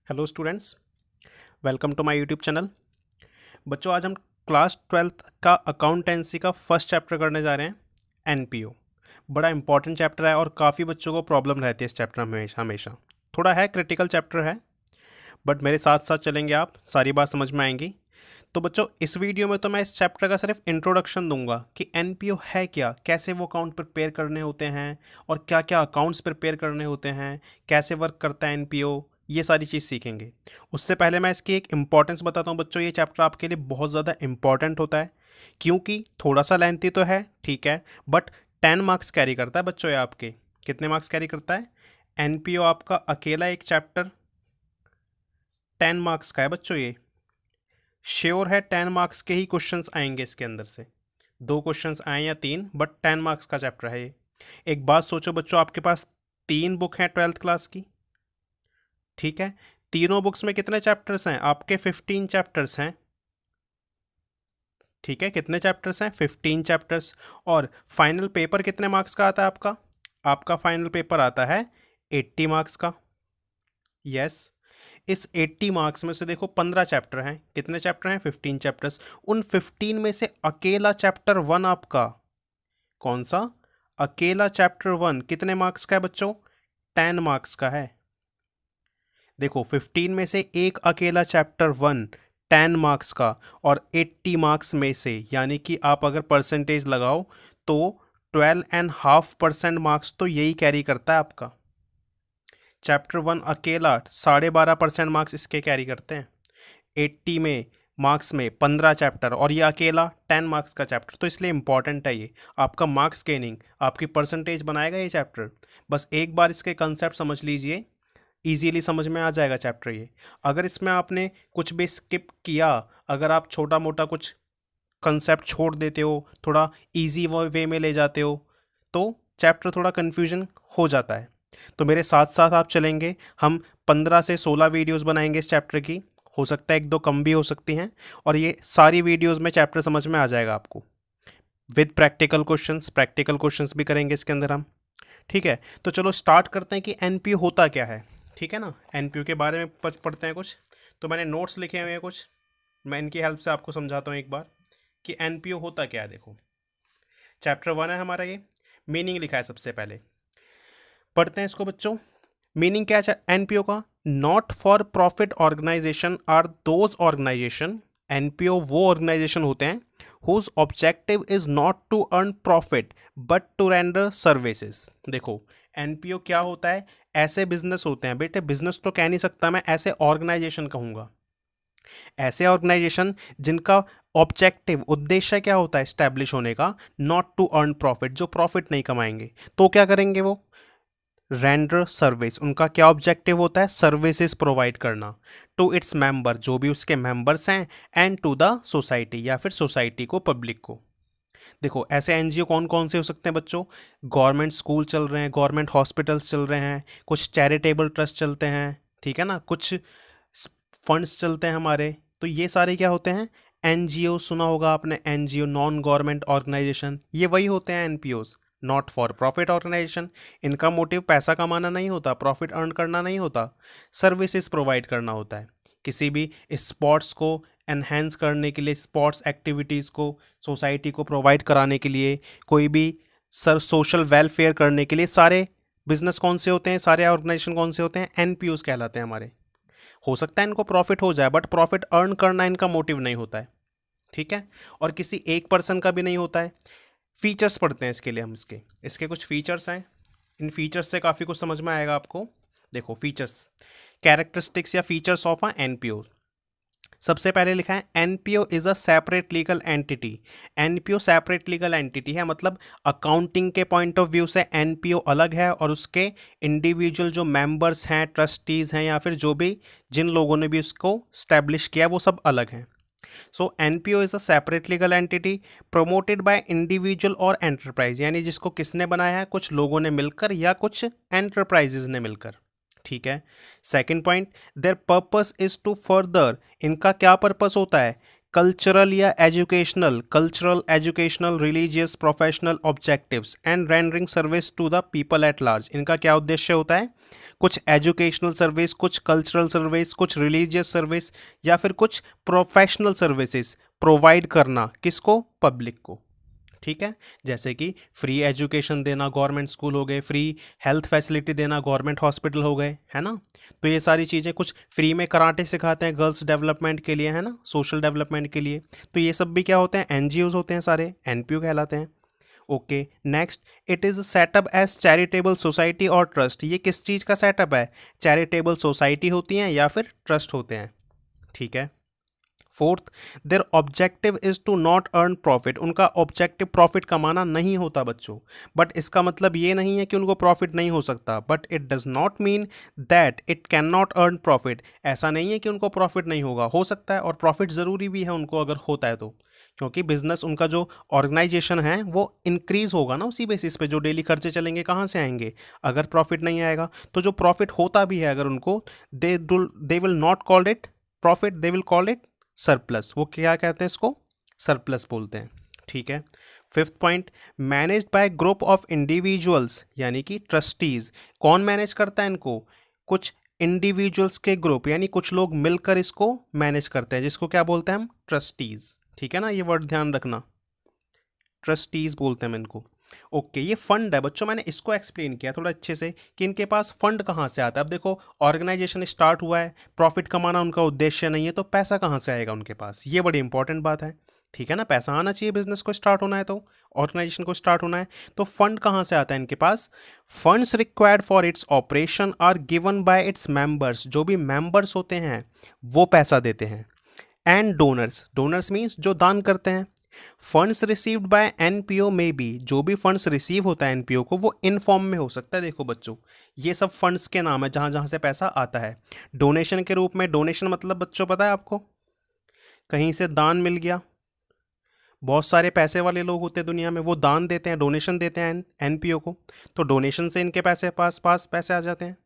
Hello students, welcome to my YouTube channel. बच्चों, आज हम क्लास 12th का अकाउंटेंसी का फर्स्ट चैप्टर करने जा रहे हैं, एनपीओ। बड़ा इंपॉर्टेंट चैप्टर है और काफ़ी बच्चों को प्रॉब्लम रहती है इस चैप्टर में हमेशा हमेशा। थोड़ा है क्रिटिकल चैप्टर है, बट मेरे साथ साथ चलेंगे आप, सारी बात समझ में आएंगी। तो बच्चों, इस वीडियो में तो मैं इस चैप्टर का सिर्फ इंट्रोडक्शन दूंगा कि एनपीओ है क्या, कैसे वो अकाउंट प्रिपेयर करने होते हैं और क्या क्या अकाउंट्स प्रिपेयर करने होते हैं, कैसे वर्क करता है एनपीओ, ये सारी चीज़ सीखेंगे। उससे पहले मैं इसकी एक इम्पॉर्टेंस बताता हूँ बच्चों। ये चैप्टर आपके लिए बहुत ज़्यादा इंपॉर्टेंट होता है क्योंकि थोड़ा सा लेंथी तो है, ठीक है, बट 10 मार्क्स कैरी करता है बच्चों। ये आपके कितने मार्क्स कैरी करता है? एनपीओ आपका अकेला एक चैप्टर 10 मार्क्स का है बच्चों। ये श्योर है 10 मार्क्स के ही क्वेश्चंस आएंगे इसके अंदर से। 2 क्वेश्चंस आए या 3, बट 10 मार्क्स का चैप्टर है ये। एक बात सोचो बच्चों, आपके पास 3 बुक हैं 12th क्लास की, ठीक है। तीनों बुक्स में कितने चैप्टर्स हैं? आपके 15 चैप्टर्स हैं, ठीक है। कितने चैप्टर्स हैं? 15 चैप्टर्स। और फाइनल पेपर कितने मार्क्स का आता है आपका? आपका फाइनल पेपर आता है 80 मार्क्स का। यस, इस 80 मार्क्स में से देखो 15 चैप्टर हैं। कितने चैप्टर हैं? 15 चैप्टर्स। उन 15 में से अकेला चैप्टर 1 आपका कौन सा? अकेला चैप्टर 1 कितने मार्क्स का है बच्चों? 10 मार्क्स का है। देखो, 15 में से एक अकेला चैप्टर 1 10 मार्क्स का, और 80 मार्क्स में से, यानी कि आप अगर परसेंटेज लगाओ तो 12.5% मार्क्स तो यही कैरी करता है आपका। चैप्टर 1 अकेला 12.5% मार्क्स इसके कैरी करते हैं। 80 में मार्क्स में 15 चैप्टर, और ये अकेला 10 मार्क्स का चैप्टर, तो इसलिए इंपॉर्टेंट है ये। आपका मार्क्स गेनिंग, आपकी परसेंटेज बनाएगा ये चैप्टर। बस एक बार इसके कंसेप्ट समझ लीजिए, इजीली समझ में आ जाएगा चैप्टर ये। अगर इसमें आपने कुछ भी स्किप किया, अगर आप छोटा मोटा कुछ कंसेप्ट छोड़ देते हो, थोड़ा इजी वे में ले जाते हो, तो चैप्टर थोड़ा कन्फ्यूजन हो जाता है। तो मेरे साथ साथ आप चलेंगे, हम 15 से 16 वीडियोस बनाएंगे इस चैप्टर की। हो सकता है 1-2 कम भी हो सकती हैं, और ये सारी वीडियोस में चैप्टर समझ में आ जाएगा आपको, विद प्रैक्टिकल क्वेश्चंस भी करेंगे इसके अंदर हम, ठीक है। तो चलो स्टार्ट करते हैं कि एनपीओ होता क्या है, ठीक है ना। एनपीओ के बारे में पढ़ते हैं कुछ। तो मैंने नोट्स लिखे हुए हैं कुछ, मैं इनकी हेल्प से आपको समझाता हूँ एक बार कि एनपीओ होता क्या है। देखो, चैप्टर 1 है हमारा ये। मीनिंग लिखा है सबसे पहले, पढ़ते हैं इसको बच्चों। मीनिंग क्या है एनपीओ का? Not for profit organisation are those organisation. NPO वो ऑर्गेनाइजेशन होते हैं whose objective is not to earn profit but to render services. देखो, एनपीओ क्या होता है? ऐसे बिजनेस होते हैं बेटे, बिजनेस तो कह नहीं सकता मैं, ऐसे ऑर्गेनाइजेशन कहूंगा। ऐसे ऑर्गेनाइजेशन जिनका ऑब्जेक्टिव, उद्देश्य क्या होता है स्टैब्लिश होने का? नॉट टू अर्न प्रॉफिट, जो प्रॉफिट नहीं कमाएंगे। तो क्या करेंगे वो? Render service. उनका क्या ऑब्जेक्टिव होता है? सर्विसेज प्रोवाइड करना टू इट्स मेंबर, जो भी उसके मेंबर्स हैं, एंड टू द सोसाइटी, या फिर सोसाइटी को, पब्लिक को। देखो, ऐसे एनजीओ कौन कौन से हो सकते हैं बच्चों? गवर्नमेंट स्कूल चल रहे हैं, गवर्नमेंट हॉस्पिटल्स चल रहे हैं, कुछ चैरिटेबल ट्रस्ट चलते हैं, ठीक है ना, कुछ फंड्स चलते हैं हमारे। तो ये सारे क्या होते हैं? एनजीओ। सुना होगा आपने एनजीओ, नॉन गवर्नमेंट ऑर्गेनाइजेशन। ये वही होते हैं एनपीओज, नॉट फॉर प्रॉफिट ऑर्गेनाइजेशन। इनका मोटिव पैसा कमाना नहीं होता, प्रॉफिट अर्न करना नहीं होता, सर्विसेज प्रोवाइड करना होता है। किसी भी स्पोर्ट्स को एनहेंस करने के लिए, स्पोर्ट्स एक्टिविटीज़ को सोसाइटी को प्रोवाइड कराने के लिए, कोई भी सोशल वेलफेयर करने के लिए, सारे बिजनेस कौन से होते हैं, सारे ऑर्गेनाइजेशन कौन से होते हैं? एनपीओज कहलाते हैं हमारे। हो सकता है इनको प्रॉफिट हो जाए, बट प्रॉफिट अर्न करना इनका मोटिव नहीं होता है, ठीक है। और किसी एक पर्सन का भी नहीं होता है। फीचर्स पढ़ते हैं इसके लिए हम, इसके इसके कुछ फीचर्स हैं। इन फीचर्स से काफ़ी कुछ समझ में आएगा आपको। देखो, फीचर्स, कैरेक्टरिस्टिक्स या फीचर्स ऑफ अ एनपीओ। सबसे पहले लिखा है NPO is a separate legal entity. NPO separate legal entity है, मतलब अकाउंटिंग के पॉइंट ऑफ व्यू से एनपीओ अलग है, और उसके इंडिविजुअल जो मेंबर्स हैं, ट्रस्टीज हैं, या फिर जो भी जिन लोगों ने भी उसको स्टैब्लिश किया, वो सब अलग हैं। So NPO is a separate legal entity promoted by individual और एंटरप्राइज, यानी जिसको किसने बनाया है? कुछ लोगों ने मिलकर या कुछ एंटरप्राइजेज ने मिलकर, ठीक है। Second point, their purpose is to further. इनका क्या पर्पस होता है? Cultural educational religious professional objectives and rendering service to the people at large. इनका क्या उद्देश्य होता है? कुछ एजुकेशनल सर्विस, कुछ कल्चरल सर्विस, कुछ रिलीजियस सर्विस या फिर कुछ प्रोफेशनल सर्विसेज प्रोवाइड करना, किसको? पब्लिक को। ठीक है, जैसे कि फ्री एजुकेशन देना, गवर्नमेंट स्कूल हो गए, फ्री हेल्थ फैसिलिटी देना, गवर्नमेंट हॉस्पिटल हो गए, है ना। तो ये सारी चीज़ें, कुछ फ्री में कराटे सिखाते हैं गर्ल्स डेवलपमेंट के लिए, है ना, सोशल डेवलपमेंट के लिए। तो ये सब भी क्या होते हैं? एनजीओज होते हैं, सारे एनपीओ कहलाते हैं। Okay, next, it is setup as charitable society और ट्रस्ट। ये किस चीज़ का सेटअप है? चैरिटेबल सोसाइटी होती हैं या फिर ट्रस्ट होते हैं। ठीक है। Fourth, their objective is to not earn profit. उनका ऑब्जेक्टिव प्रॉफिट कमाना नहीं होता बच्चों, बट इसका मतलब ये नहीं है कि उनको प्रॉफिट नहीं हो सकता, but it does not mean that it can not earn profit. ऐसा नहीं है कि उनको प्रॉफिट नहीं होगा, हो सकता है, और प्रॉफिट ज़रूरी भी है उनको अगर होता है तो, क्योंकि बिजनेस उनका जो ऑर्गेनाइजेशन है वो इंक्रीज होगा ना उसी बेसिस पे। जो डेली खर्चे चलेंगे कहाँ से आएंगे अगर प्रॉफिट नहीं आएगा? तो जो प्रॉफिट होता भी है अगर उनको, they will not call it profit, they will call it surplus. वो क्या कहते हैं? इसको सरप्लस बोलते हैं। ठीक है। Fifth point, managed by group of individuals, यानी कि ट्रस्टीज। कौन मैनेज करता है इनको? कुछ इंडिविजुअल्स के ग्रुप, यानी कुछ लोग मिलकर इसको मैनेज करते हैं, जिसको क्या बोलते हैं हम? ट्रस्टीज। ठीक है ना, ये वर्ड ध्यान रखना, ट्रस्टीज बोलते हैं हम इनको। ओके, ये फंड है बच्चों, मैंने इसको एक्सप्लेन किया थोड़ा अच्छे से कि इनके पास फंड कहाँ से आता है। अब देखो, ऑर्गेनाइजेशन स्टार्ट हुआ है, प्रॉफिट कमाना उनका उद्देश्य नहीं है, तो पैसा कहाँ से आएगा उनके पास? ये बड़ी इंपॉर्टेंट बात है। ठीक है ना, पैसा आना चाहिए बिजनेस को स्टार्ट होना है, तो ऑर्गेनाइजेशन को स्टार्ट होना है, तो फंड कहाँ से आता है इनके पास? Funds required for its operation are given by its members. जो भी मेंबर्स होते हैं वो पैसा देते हैं। एंड डोनर्स, डोनर्स मीन्स जो दान करते हैं। फंड्स रिसीव्ड बाय एनपीओ में भी, जो भी फंड्स रिसीव होता है एनपीओ को, वो इन फॉर्म में हो सकता है। देखो बच्चों, ये सब फंड्स के नाम है जहां जहां से पैसा आता है। डोनेशन के रूप में, डोनेशन मतलब बच्चों पता है आपको? कहीं से दान मिल गया, बहुत सारे पैसे वाले लोग होते हैं दुनिया में, वो दान देते हैं, डोनेशन देते हैं एनपीओ को, तो डोनेशन से इनके पैसे पास पास पैसे आ जाते हैं।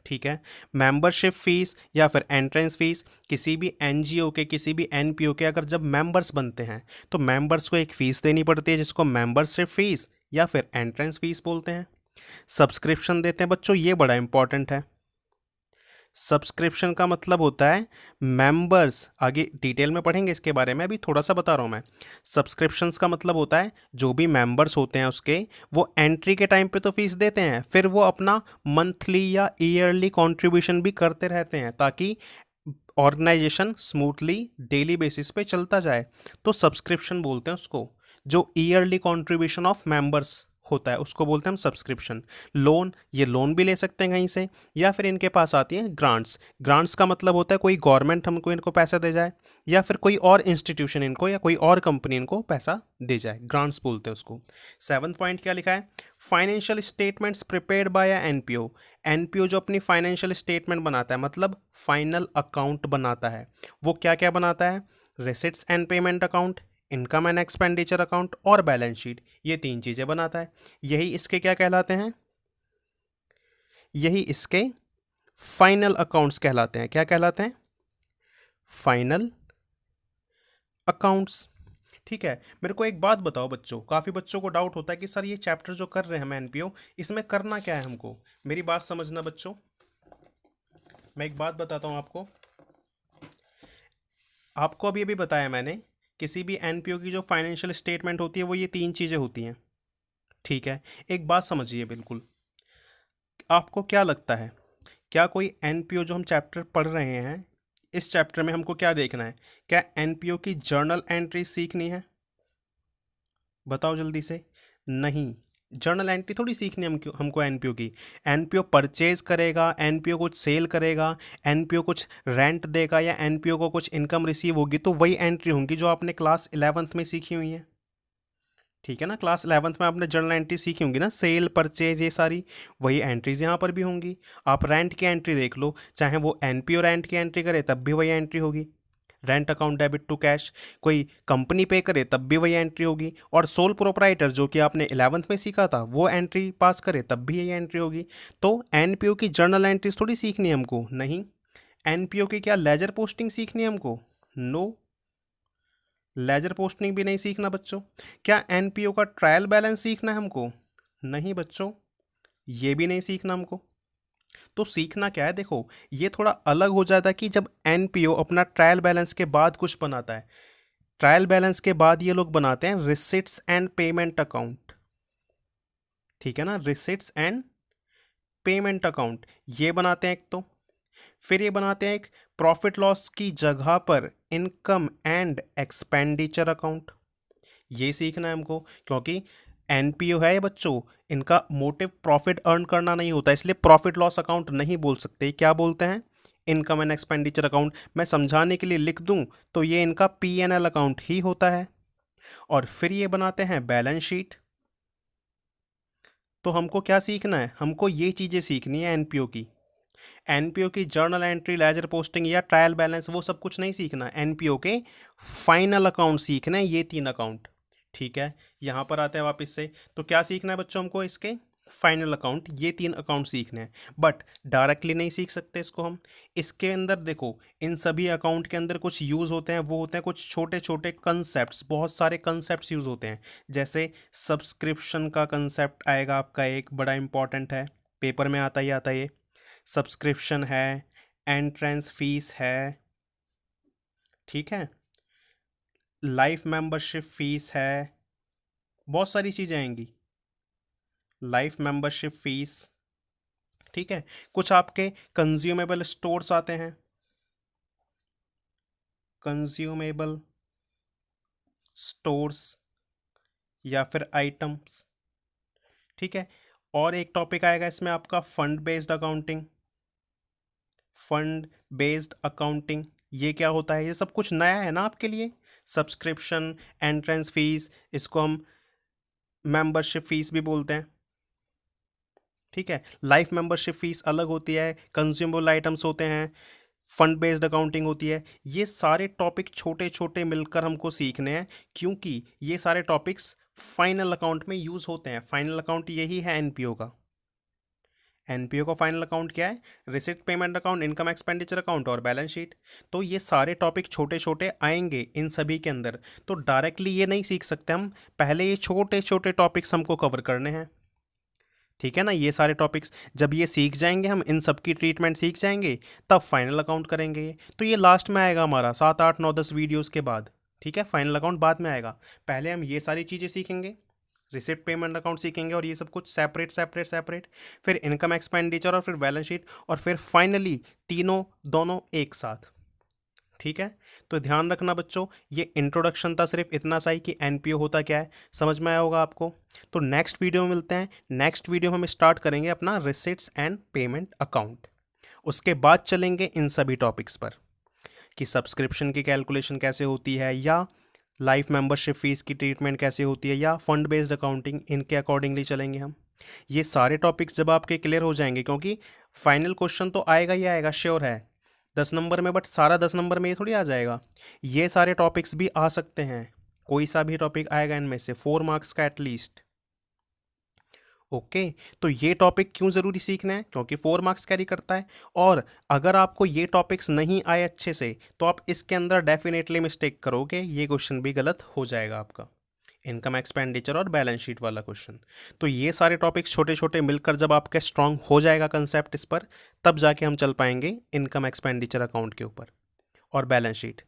ठीक है। मेंबरशिप फीस या फिर एंट्रेंस फीस, किसी भी एनजीओ के, किसी भी एनपीओ के अगर जब मेंबर्स बनते हैं तो मेंबर्स को एक फ़ीस देनी पड़ती है, जिसको मेंबरशिप फीस या फिर एंट्रेंस फीस बोलते हैं। सब्सक्रिप्शन देते हैं बच्चों, ये बड़ा इंपॉर्टेंट है। सब्सक्रिप्शन का मतलब होता है मेंबर्स, आगे डिटेल में पढ़ेंगे इसके बारे में, अभी थोड़ा सा बता रहा हूँ मैं। सब्सक्रिप्शंस का मतलब होता है जो भी मेंबर्स होते हैं उसके, वो एंट्री के टाइम पे तो फीस देते हैं, फिर वो अपना मंथली या ईयरली कंट्रीब्यूशन भी करते रहते हैं ताकि ऑर्गेनाइजेशन स्मूथली डेली बेसिस पे चलता जाए। तो सब्सक्रिप्शन बोलते हैं उसको, जो ईयरली कंट्रीब्यूशन ऑफ मेंबर्स होता है उसको बोलते हैं हम सब्सक्रिप्शन। लोन, ये लोन भी ले सकते हैं कहीं से, या फिर इनके पास आती हैं ग्रांट्स। ग्रांट्स का मतलब होता है कोई गवर्नमेंट हमको इनको पैसा दे जाए, या फिर कोई और इंस्टीट्यूशन इनको, या कोई और कंपनी इनको पैसा दे जाए, ग्रांट्स बोलते हैं उसको। सेवंथ पॉइंट क्या लिखा है? Financial statements prepared by NPO. NPO जो अपनी फाइनेंशियल स्टेटमेंट बनाता है, मतलब फाइनल अकाउंट बनाता है, वो क्या क्या बनाता है? Receipts and payment account, income and expenditure account और बैलेंस शीट, ये तीन चीज़ें बनाता है। यही इसके क्या कहलाते हैं? यही इसके फाइनल अकाउंट्स कहलाते हैं। क्या कहलाते हैं? Final accounts. ठीक है। मेरे को एक बात बताओ बच्चों, काफ़ी बच्चों को डाउट होता है कि सर ये चैप्टर जो कर रहे हैं हम एनपीओ, इसमें करना क्या है हमको? मेरी बात समझना बच्चों, मैं एक बात बताता हूँ आपको। आपको अभी अभी बताया मैंने, किसी भी एनपीओ की जो फाइनेंशियल स्टेटमेंट होती है वो ये तीन चीज़ें होती हैं। ठीक है। एक बात समझिए बिल्कुल, आपको क्या लगता है, क्या कोई एनपीओ जो हम चैप्टर पढ़ रहे हैं, इस चैप्टर में हमको क्या देखना है? क्या एनपीओ की जर्नल एंट्री सीखनी है? बताओ जल्दी से। नहीं, जर्नल एंट्री थोड़ी सीखनी है हमको एनपीओ की। एनपीओ परचेज करेगा, एनपीओ कुछ सेल करेगा, एनपीओ कुछ रेंट देगा, या एनपीओ को कुछ इनकम रिसीव होगी, तो वही एंट्री होंगी जो आपने क्लास 11th में सीखी हुई है। ठीक है ना, क्लास 11th में आपने जर्नल एंट्री सीखी होंगी ना, सेल परचेज, ये सारी वही एंट्रीज यहाँ पर भी होंगी। आप रेंट की एंट्री देख लो, चाहे वो एनपीओ रेंट की एंट्री करे तब भी वही एंट्री होगी। Rent account debit to cash, कोई कंपनी पे करे तब भी वही एंट्री होगी। और सोल प्रोप्राइटर जो कि आपने 11th में सीखा था, वो एंट्री पास करे तब भी यही एंट्री होगी। तो एनपीओ की जर्नल एंट्रीज थोड़ी सीखनी है हमको, नहीं। एनपीओ की क्या लेजर पोस्टिंग सीखनी है हमको? नो। लेजर पोस्टिंग भी नहीं सीखना बच्चों। क्या एनपीओ का ट्रायल बैलेंस सीखना है हमको? नहीं बच्चों, ये भी नहीं सीखना हमको। तो सीखना क्या है, देखो ये थोड़ा अलग हो जाता है कि जब एनपीओ अपना ट्रायल बैलेंस के बाद कुछ बनाता है। ट्रायल बैलेंस के बाद ये लोग बनाते हैं रिसिट्स एंड पेमेंट अकाउंट, ठीक है ना, रिसिट्स एंड पेमेंट अकाउंट ये बनाते हैं एक तो। फिर ये बनाते हैं एक प्रॉफिट लॉस की जगह पर इनकम एंड एक्सपेंडिचर अकाउंट, ये सीखना है हमको। क्योंकि एनपीओ है ये बच्चों, इनका मोटिव प्रॉफिट अर्न करना नहीं होता, इसलिए प्रॉफिट लॉस अकाउंट नहीं बोल सकते, क्या बोलते हैं, इनकम एंड एक्सपेंडिचर अकाउंट। मैं समझाने के लिए लिख दूं तो ये इनका पीएनएल अकाउंट ही होता है। और फिर ये बनाते हैं बैलेंस शीट। तो हमको क्या सीखना है, हमको ये चीज़ें सीखनी है एनपीओ की। एनपीओ की जर्नल एंट्री, लेजर पोस्टिंग या ट्रायल बैलेंस वो सब कुछ नहीं सीखना। एनपीओ के फाइनल अकाउंट सीखना है, ये 3 अकाउंट, ठीक है। यहाँ पर आते हैं वापस से, तो क्या सीखना है बच्चों हमको, इसके फाइनल अकाउंट, ये 3 अकाउंट सीखने हैं। बट डायरेक्टली नहीं सीख सकते इसको हम। इसके अंदर देखो, इन सभी अकाउंट के अंदर कुछ यूज़ होते हैं, वो होते हैं कुछ छोटे छोटे कंसेप्ट, बहुत सारे कंसेप्ट यूज़ होते हैं। जैसे सब्सक्रिप्शन का कंसेप्ट आएगा आपका, एक बड़ा इंपॉर्टेंट है, पेपर में आता ही आता है ये। सब्सक्रिप्शन है, एंट्रेंस फीस है, ठीक है, लाइफ मेंबरशिप फीस है, बहुत सारी चीज़ें आएंगी, लाइफ मेंबरशिप फीस, ठीक है। कुछ आपके कंज्यूमेबल स्टोर्स आते हैं, कंज्यूमेबल स्टोर्स या फिर आइटम्स, ठीक है। और एक टॉपिक आएगा इसमें आपका fund based accounting. Fund based accounting ये क्या होता है, ये सब कुछ नया है ना आपके लिए। सब्सक्रिप्शन, एंट्रेंस फीस, इसको हम मेंबरशिप फीस भी बोलते हैं, ठीक है। लाइफ मेंबरशिप फीस अलग होती है, कंज्यूमेबल आइटम्स होते हैं, फंड बेस्ड अकाउंटिंग होती है। ये सारे टॉपिक छोटे छोटे मिलकर हमको सीखने हैं, क्योंकि ये सारे टॉपिक्स फाइनल अकाउंट में यूज होते हैं। फाइनल अकाउंट यही है एनपीओ का। एनपीओ का फाइनल अकाउंट क्या है, receipt payment account, income expenditure account और बैलेंस शीट। तो ये सारे टॉपिक छोटे छोटे आएंगे इन सभी के अंदर, तो डायरेक्टली ये नहीं सीख सकते हम, पहले ये छोटे छोटे टॉपिक्स हमको कवर करने हैं, ठीक है ना। ये सारे टॉपिक्स जब ये सीख जाएंगे, हम इन सब की ट्रीटमेंट सीख जाएंगे, तब फाइनल अकाउंट करेंगे। तो ये लास्ट में आएगा हमारा 7 8 9 10 वीडियोस के बाद, ठीक है। फाइनल अकाउंट बाद में आएगा, पहले हम ये सारी चीज़ें सीखेंगे, रिसिप्ट पेमेंट अकाउंट सीखेंगे और ये सब कुछ सेपरेट सेपरेट सेपरेट, फिर इनकम एक्सपेंडिचर और फिर बैलेंस शीट, और फिर फाइनली तीनों दोनों एक साथ, ठीक है। तो ध्यान रखना बच्चों, ये इंट्रोडक्शन था सिर्फ इतना सा ही कि एनपीओ होता क्या है, समझ में आया होगा आपको। तो नेक्स्ट वीडियो में मिलते हैं। नेक्स्ट वीडियो में हम स्टार्ट करेंगे अपना रिसिट्स एंड पेमेंट अकाउंट। उसके बाद चलेंगे इन सभी टॉपिक्स पर कि सब्सक्रिप्शन की कैलकुलेशन कैसे होती है, या लाइफ मेंबरशिप फीस की ट्रीटमेंट कैसे होती है, या फंड बेस्ड अकाउंटिंग, इनके अकॉर्डिंगली चलेंगे हम। ये सारे टॉपिक्स जब आपके क्लियर हो जाएंगे, क्योंकि फाइनल क्वेश्चन तो आएगा ही आएगा, श्योर है 10 नंबर में, बट सारा 10 नंबर में ये थोड़ी आ जाएगा, ये सारे टॉपिक्स भी आ सकते हैं, कोई सा भी टॉपिक आएगा इनमें से 4 मार्क्स का एटलीस्ट। ओके, तो ये टॉपिक क्यों ज़रूरी सीखना है, क्योंकि 4 मार्क्स कैरी करता है। और अगर आपको ये टॉपिक्स नहीं आए अच्छे से, तो आप इसके अंदर डेफिनेटली मिस्टेक करोगे, ये क्वेश्चन भी गलत हो जाएगा आपका, इनकम एक्सपेंडिचर और बैलेंस शीट वाला क्वेश्चन। तो ये सारे टॉपिक्स छोटे छोटे मिलकर जब आपका स्ट्रांग हो जाएगा कंसेप्ट इस पर, तब जाके हम चल पाएंगे इनकम एक्सपेंडिचर अकाउंट के ऊपर और बैलेंस शीट,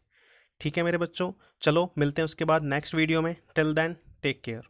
ठीक है मेरे बच्चों। चलो मिलते हैं उसके बाद नेक्स्ट वीडियो में, टिल देन टेक केयर।